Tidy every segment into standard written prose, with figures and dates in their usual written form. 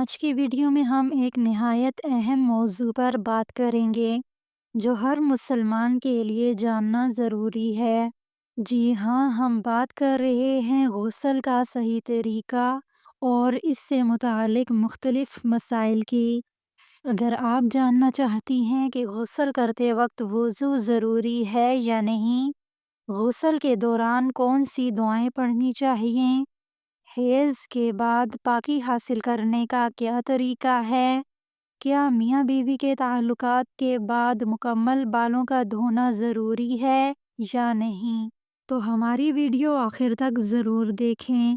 آج کی ویڈیو میں ہم ایک نہایت اہم موضوع پر بات کریں گے جو ہر مسلمان کے لیے جاننا ضروری ہے۔ جی ہاں، ہم بات کر رہے ہیں غسل کا صحیح طریقہ اور اس سے متعلق مختلف مسائل کی۔ اگر آپ جاننا چاہتی ہیں کہ غسل کرتے وقت وضو ضروری ہے یا نہیں، غسل کے دوران کون سی دعائیں پڑھنی چاہیے، حیض کے بعد پاکی حاصل کرنے کا کیا طریقہ ہے، کیا میاں بیوی کے تعلقات کے بعد مکمل بالوں کا دھونا ضروری ہے یا نہیں، تو ہماری ویڈیو آخر تک ضرور دیکھیں۔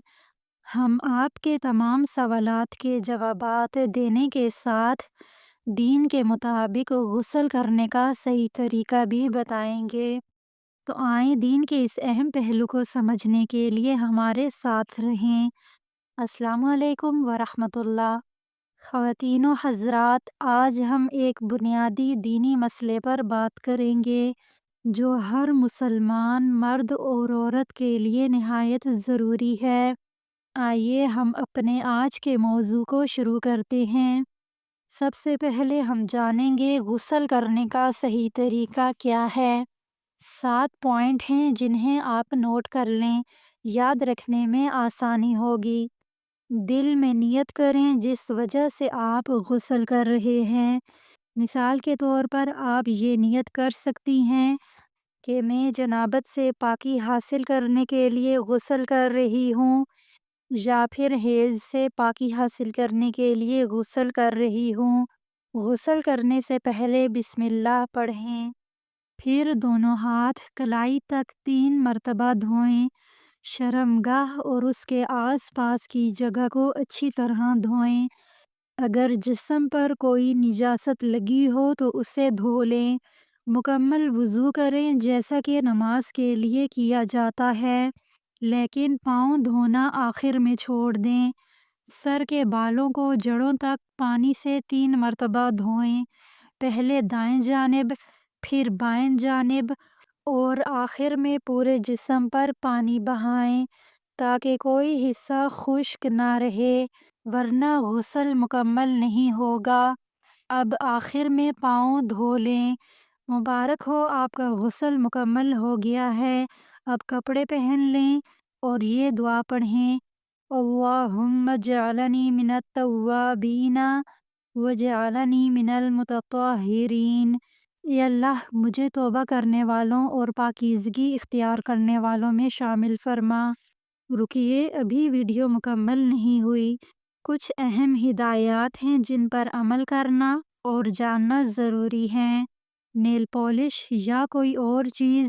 ہم آپ کے تمام سوالات کے جوابات دینے کے ساتھ دین کے مطابق غسل کرنے کا صحیح طریقہ بھی بتائیں گے۔ تو آئیں دین کے اس اہم پہلو کو سمجھنے کے لیے ہمارے ساتھ رہیں۔ السلام علیکم ورحمۃ اللہ۔ خواتین و حضرات، آج ہم ایک بنیادی دینی مسئلے پر بات کریں گے جو ہر مسلمان مرد اور عورت کے لیے نہایت ضروری ہے۔ آئیے ہم اپنے آج کے موضوع کو شروع کرتے ہیں۔ سب سے پہلے ہم جانیں گے غسل کرنے کا صحیح طریقہ کیا ہے۔ 7 پوائنٹ ہیں جنہیں آپ نوٹ کر لیں، یاد رکھنے میں آسانی ہوگی۔ دل میں نیت کریں جس وجہ سے آپ غسل کر رہے ہیں۔ مثال کے طور پر آپ یہ نیت کر سکتی ہیں کہ میں جنابت سے پاکی حاصل کرنے کے لیے غسل کر رہی ہوں، یا پھر حیض سے پاکی حاصل کرنے کے لیے غسل کر رہی ہوں۔ غسل کرنے سے پہلے بسم اللہ پڑھیں، پھر دونوں ہاتھ کلائی تک 3 مرتبہ دھوئیں۔ شرمگاہ اور اس کے آس پاس کی جگہ کو اچھی طرح دھوئیں۔ اگر جسم پر کوئی نجاست لگی ہو تو اسے دھو لیں۔ مکمل وضو کریں جیسا کہ نماز کے لیے کیا جاتا ہے، لیکن پاؤں دھونا آخر میں چھوڑ دیں۔ سر کے بالوں کو جڑوں تک پانی سے 3 مرتبہ دھوئیں، پہلے دائیں جانب، پھر بائیں جانب، اور آخر میں پورے جسم پر پانی بہائیں تاکہ کوئی حصہ خشک نہ رہے، ورنہ غسل مکمل نہیں ہوگا۔ اب آخر میں پاؤں دھو لیں۔ مبارک ہو، آپ کا غسل مکمل ہو گیا ہے۔ اب کپڑے پہن لیں اور یہ دعا پڑھیں: اللہم اجعلنی من التوابین واجعلنی من المتطہرین۔ اے اللہ، مجھے توبہ کرنے والوں اور پاکیزگی اختیار کرنے والوں میں شامل فرما۔ رکیے، ابھی ویڈیو مکمل نہیں ہوئی۔ کچھ اہم ہدایات ہیں جن پر عمل کرنا اور جاننا ضروری ہے۔ نیل پالش یا کوئی اور چیز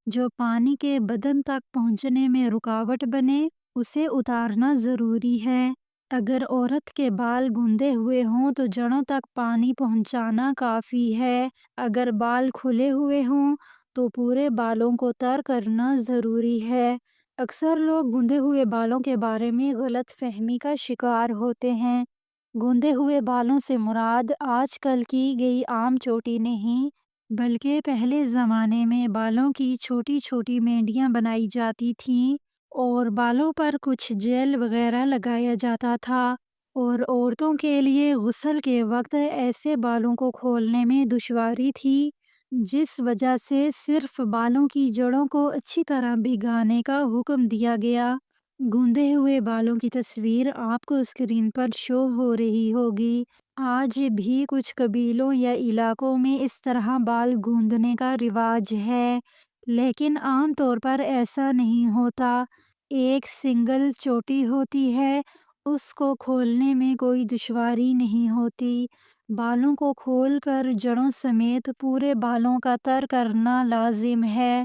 جو پانی کے بدن تک پہنچنے میں رکاوٹ بنے، اسے اتارنا ضروری ہے۔ اگر عورت کے بال گوندے ہوئے ہوں تو جڑوں تک پانی پہنچانا کافی ہے۔ اگر بال کھلے ہوئے ہوں تو پورے بالوں کو تر کرنا ضروری ہے۔ اکثر لوگ گوندے ہوئے بالوں کے بارے میں غلط فہمی کا شکار ہوتے ہیں۔ گوندے ہوئے بالوں سے مراد آج کل کی گئی عام چوٹی نہیں، بلکہ پہلے زمانے میں بالوں کی چھوٹی چھوٹی مینڈیاں بنائی جاتی تھیں اور بالوں پر کچھ جیل وغیرہ لگایا جاتا تھا، اور عورتوں کے لیے غسل کے وقت ایسے بالوں کو کھولنے میں دشواری تھی، جس وجہ سے صرف بالوں کی جڑوں کو اچھی طرح بھگانے کا حکم دیا گیا۔ گوندے ہوئے بالوں کی تصویر آپ کو اسکرین پر شو ہو رہی ہوگی۔ آج بھی کچھ قبیلوں یا علاقوں میں اس طرح بال گوندنے کا رواج ہے، لیکن عام طور پر ایسا نہیں ہوتا۔ ایک سنگل چوٹی ہوتی ہے، اس کو کھولنے میں کوئی دشواری نہیں ہوتی۔ بالوں کو کھول کر جڑوں سمیت پورے بالوں کا تر کرنا لازم ہے۔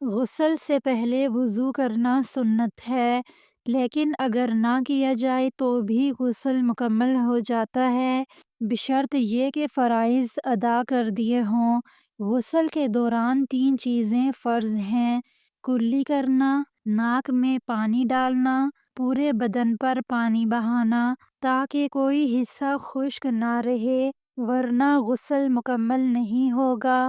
غسل سے پہلے وضو کرنا سنت ہے، لیکن اگر نہ کیا جائے تو بھی غسل مکمل ہو جاتا ہے، بشرط یہ کہ فرائض ادا کر دیے ہوں۔ غسل کے دوران 3 چیزیں فرض ہیں: کلی کرنا، ناک میں پانی ڈالنا، پورے بدن پر پانی بہانا تاکہ کوئی حصہ خشک نہ رہے، ورنہ غسل مکمل نہیں ہوگا،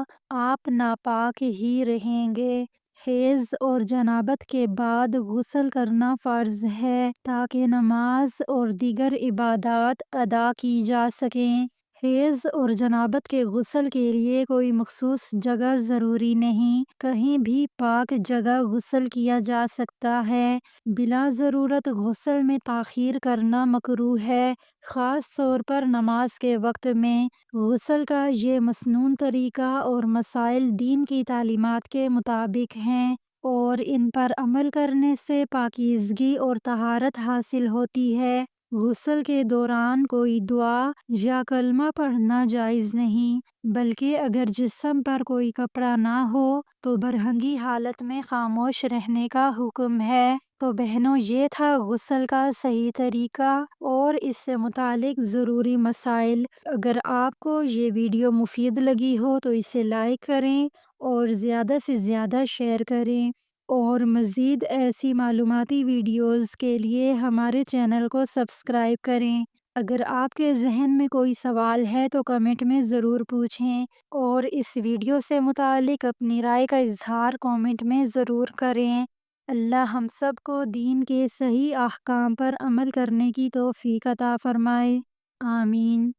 آپ ناپاک ہی رہیں گے۔ حیض اور جنابت کے بعد غسل کرنا فرض ہے تاکہ نماز اور دیگر عبادات ادا کی جا سکیں۔ حیض اور جنابت کے غسل کے لیے کوئی مخصوص جگہ ضروری نہیں، کہیں بھی پاک جگہ غسل کیا جا سکتا ہے۔ بلا ضرورت غسل میں تاخیر کرنا مکروہ ہے، خاص طور پر نماز کے وقت میں۔ غسل کا یہ مسنون طریقہ اور مسائل دین کی تعلیمات کے مطابق ہیں اور ان پر عمل کرنے سے پاکیزگی اور طہارت حاصل ہوتی ہے۔ غسل کے دوران کوئی دعا یا کلمہ پڑھنا جائز نہیں، بلکہ اگر جسم پر کوئی کپڑا نہ ہو تو برہنگی حالت میں خاموش رہنے کا حکم ہے۔ تو بہنوں، یہ تھا غسل کا صحیح طریقہ اور اس سے متعلق ضروری مسائل۔ اگر آپ کو یہ ویڈیو مفید لگی ہو تو اسے لائک کریں اور زیادہ سے زیادہ شیئر کریں، اور مزید ایسی معلوماتی ویڈیوز کے لیے ہمارے چینل کو سبسکرائب کریں۔ اگر آپ کے ذہن میں کوئی سوال ہے تو کمنٹ میں ضرور پوچھیں، اور اس ویڈیو سے متعلق اپنی رائے کا اظہار کمنٹ میں ضرور کریں۔ اللہ ہم سب کو دین کے صحیح احکام پر عمل کرنے کی توفیق عطا فرمائے۔ آمین۔